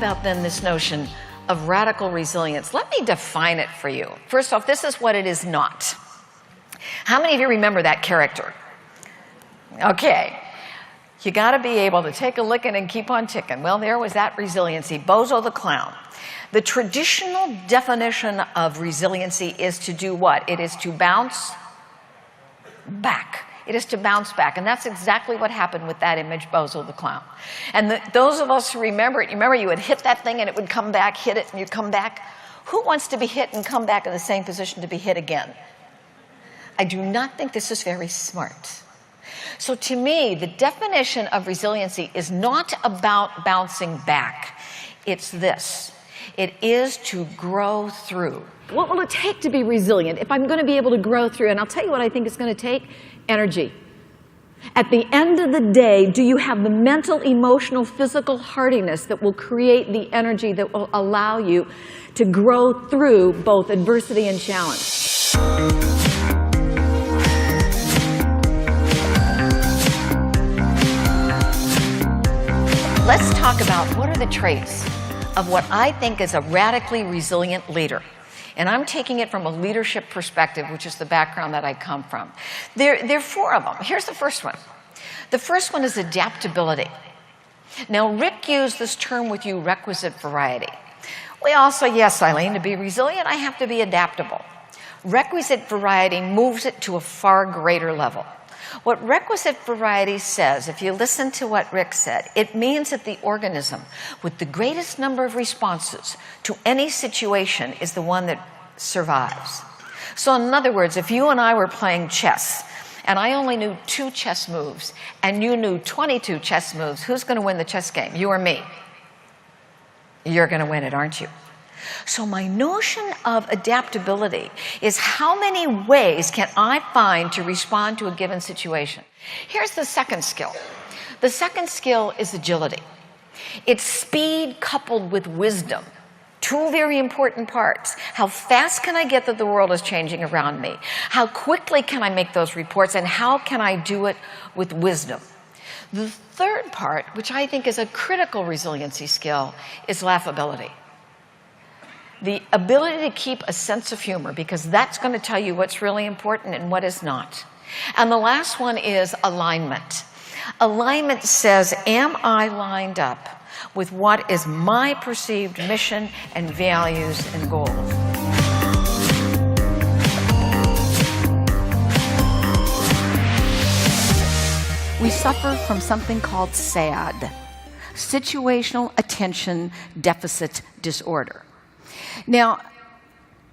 about then this notion of radical resilience. Let me define it for you. First off, this is what it is not. How many of you remember that character? Okay. You got to be able to take a licking and keep on ticking. Well, there was that resiliency. Bozo the Clown. The traditional definition of resiliency is to do what? It is to bounce back. It is to bounce back. And that's exactly what happened with that image, Bozo the Clown. And those of us who remember it, you remember you would hit that thing and it would come back, hit it and you'd come back. Who wants to be hit and come back in the same position to be hit again? I do not think this is very smart. So to me, the definition of resiliency is not about bouncing back. It's this. It is to grow through. What will it take to be resilient if I'm going to be able to grow through? And I'll tell you what I think it's going to take. Energy. At the end of the day, do you have the mental, emotional, physical hardiness that will create the energy that will allow you to grow through both adversity and challenge? Let's talk about what are the traits of what I think is a radically resilient leader. And I'm taking it from a leadership perspective, which is the background that I come from. There are 4 of them. Here's the first one. The first one is adaptability. Now, Rick used this term with you, requisite variety. We all say, yes, Eileen, to be resilient, I have to be adaptable. Requisite variety moves it to a far greater level. What requisite variety says, if you listen to what Rick said, it means that the organism with the greatest number of responses to any situation is the one that survives. So in other words, if you and I were playing chess, and I only knew 2 chess moves, and you knew 22 chess moves, who's going to win the chess game, you or me? You're going to win it, aren't you? So my notion of adaptability is how many ways can I find to respond to a given situation? Here's the second skill. The second skill is agility. It's speed coupled with wisdom. 2 very important parts. How fast can I get that the world is changing around me? How quickly can I make those reports? And how can I do it with wisdom? The third part, which I think is a critical resiliency skill, is laughability. The ability to keep a sense of humor, because that's going to tell you what's really important and what is not. And the last one is alignment. Alignment says, am I lined up with what is my perceived mission and values and goals? We suffer from something called SAD, Situational Attention Deficit Disorder. Now,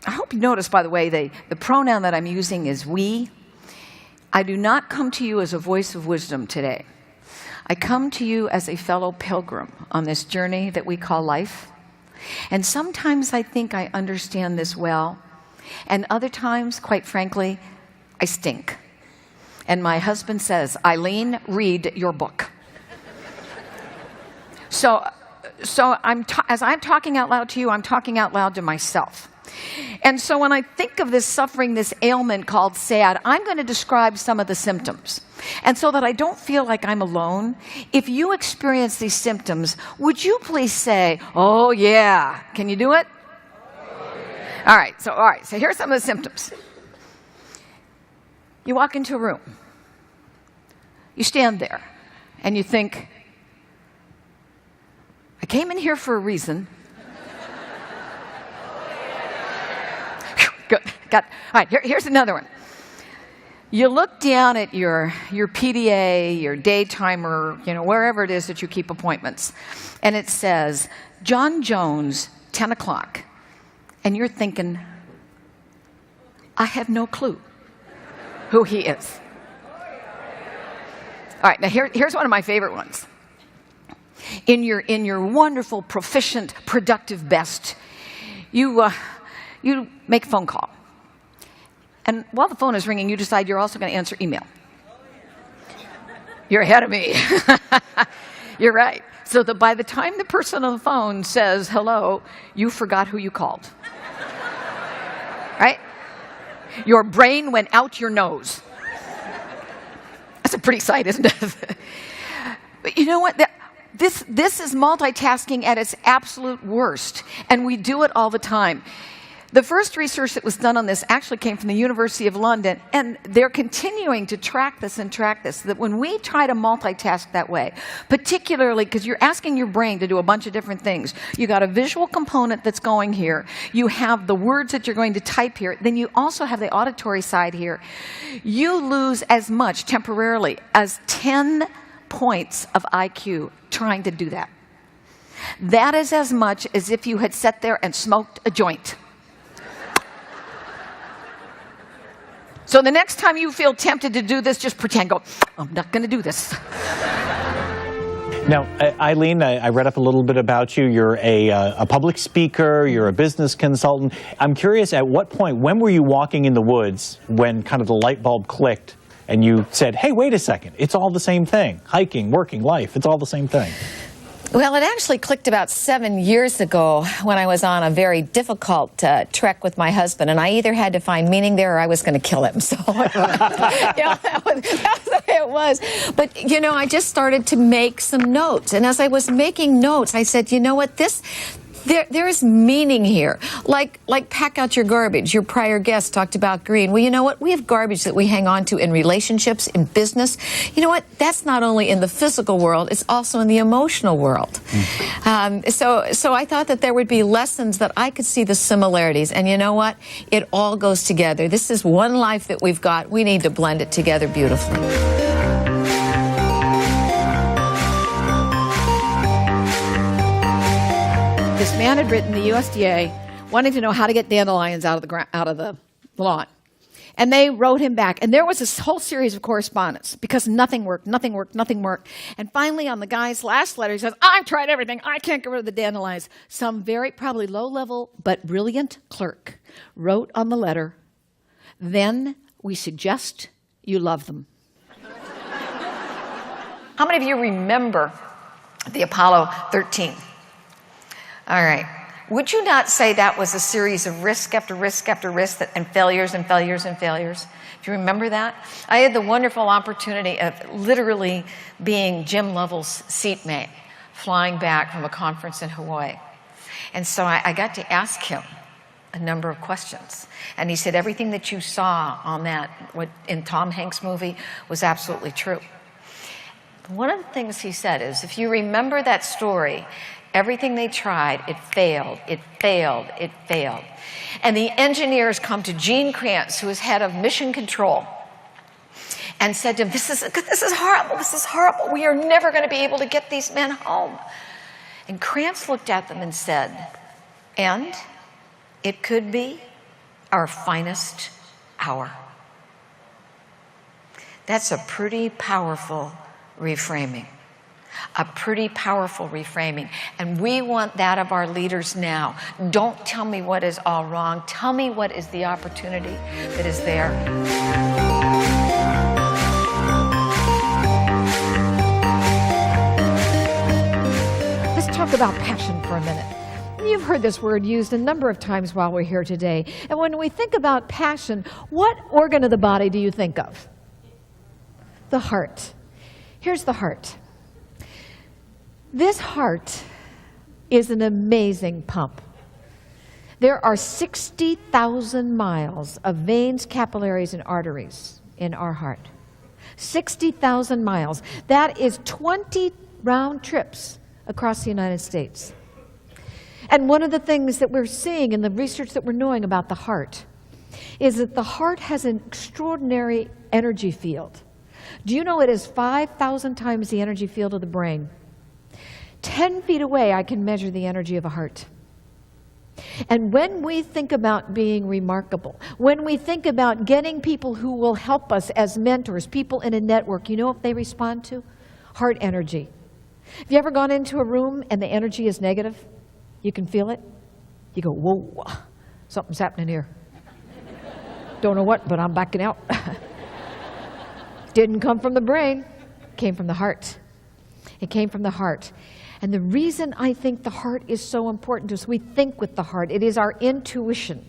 I hope you notice, by the way, the pronoun that I'm using is we. I do not come to you as a voice of wisdom today. I come to you as a fellow pilgrim on this journey that we call life. And sometimes I think I understand this well, and other times, quite frankly, I stink. And my husband says, Eileen, read your book. So as I'm talking out loud to you, I'm talking out loud to myself. And so when I think of this suffering, this ailment called SAD, I'm going to describe some of the symptoms. And so that I don't feel like I'm alone, if you experience these symptoms, would you please say, oh yeah, can you do it? Oh, yeah. All right, so here's some of the symptoms. You walk into a room, you stand there, and you think, I came in here for a reason. Good. Got. All right, here's another one. You look down at your PDA, your day timer, wherever it is that you keep appointments, and it says, John Jones, 10 o'clock. And you're thinking, I have no clue who he is. All right, now here's one of my favorite ones. In your wonderful, proficient, productive best, you make a phone call. And while the phone is ringing, you decide you're also going to answer email. You're ahead of me. You're right. So that by the time the person on the phone says hello, you forgot who you called. Right? Your brain went out your nose. That's a pretty sight, isn't it? But you know what? This is multitasking at its absolute worst, and we do it all the time. The first research that was done on this actually came from the University of London, and they're continuing to track this, that when we try to multitask that way, particularly because you're asking your brain to do a bunch of different things. You got a visual component that's going here. You have the words that you're going to type here. Then you also have the auditory side here. You lose as much temporarily as 10 points of IQ trying to do that. That is as much as if you had sat there and smoked a joint. So the next time you feel tempted to do this, just pretend, go, I'm not going to do this. Now, Eileen, I read up a little bit about you. You're a public speaker. You're a business consultant. I'm curious, at what point, when were you walking in the woods when kind of the light bulb clicked and you said, hey, wait a second, it's all the same thing. Hiking, working, life, it's all the same thing. Well, it actually clicked about 7 years ago when I was on a very difficult trek with my husband, and I either had to find meaning there or I was going to kill him. So, yeah, that was the way it was. But, you know, I just started to make some notes, and as I was making notes, I said, you know what, there is meaning here. Like pack out your garbage. Your prior guest talked about green. Well, you know what? We have garbage that we hang on to in relationships, in business. You know what? That's not only in the physical world, it's also in the emotional world. So I thought that there would be lessons that I could see the similarities. And you know what? It all goes together. This is one life that we've got. We need to blend it together beautifully. This man had written the USDA wanting to know how to get dandelions out of the lawn. And they wrote him back. And there was this whole series of correspondence because nothing worked. And finally, on the guy's last letter, he says, I've tried everything. I can't get rid of the dandelions. Some very probably low-level but brilliant clerk wrote on the letter, then we suggest you love them. How many of you remember the Apollo 13? All right. Would you not say that was a series of risk after risk after risk and failures and failures and failures? Do you remember that? I had the wonderful opportunity of literally being Jim Lovell's seatmate, flying back from a conference in Hawaii. And so I got to ask him a number of questions. And he said everything that you saw on that, in Tom Hanks' movie, was absolutely true. One of the things he said is, if you remember that story, everything they tried, it failed. And the engineers come to Gene Kranz, who is head of mission control, and said to him, this is horrible. We are never going to be able to get these men home. And Kranz looked at them and said, and it could be our finest hour. That's a pretty powerful reframing. And we want that of our leaders now. Don't tell me what is all wrong. Tell me what is the opportunity that is there. Let's talk about passion for a minute. You've heard this word used a number of times while we're here today. And when we think about passion, what organ of the body do you think of? The heart. Here's the heart. This heart is an amazing pump. There are 60,000 miles of veins, capillaries, and arteries in our heart. 60,000 miles. That is 20 round trips across the United States. And one of the things that we're seeing in the research that we're knowing about the heart is that the heart has an extraordinary energy field. Do you know it is 5,000 times the energy field of the brain? 10 feet away, I can measure the energy of a heart. And when we think about being remarkable, when we think about getting people who will help us as mentors, people in a network, you know what they respond to? Heart energy. Have you ever gone into a room and the energy is negative? You can feel it? You go, whoa, something's happening here. Don't know what, but I'm backing out. Didn't come from the brain, came from the heart. It came from the heart. And the reason I think the heart is so important is we think with the heart. It is our intuition.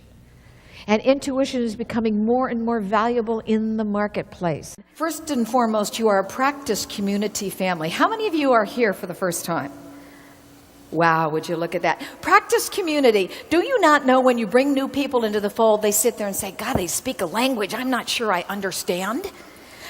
And intuition is becoming more and more valuable in the marketplace. First and foremost, you are a practice community family. How many of you are here for the first time? Wow, would you look at that. Practice community. Do you not know when you bring new people into the fold, they sit there and say, God, they speak a language I'm not sure I understand?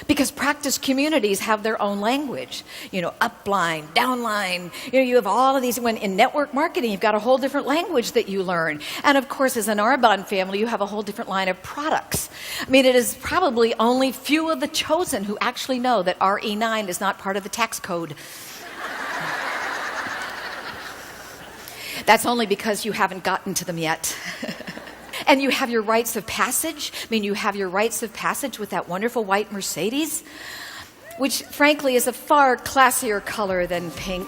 Because practice communities have their own language. You know, upline, downline. You know, you have all of these. When in network marketing, you've got a whole different language that you learn. And of course, as an Arbonne family, you have a whole different line of products. I mean, it is probably only few of the chosen who actually know that RE9 is not part of the tax code. That's only because you haven't gotten to them yet. And you have your rites of passage. I mean, you have your rites of passage with that wonderful white Mercedes, which frankly is a far classier color than pink.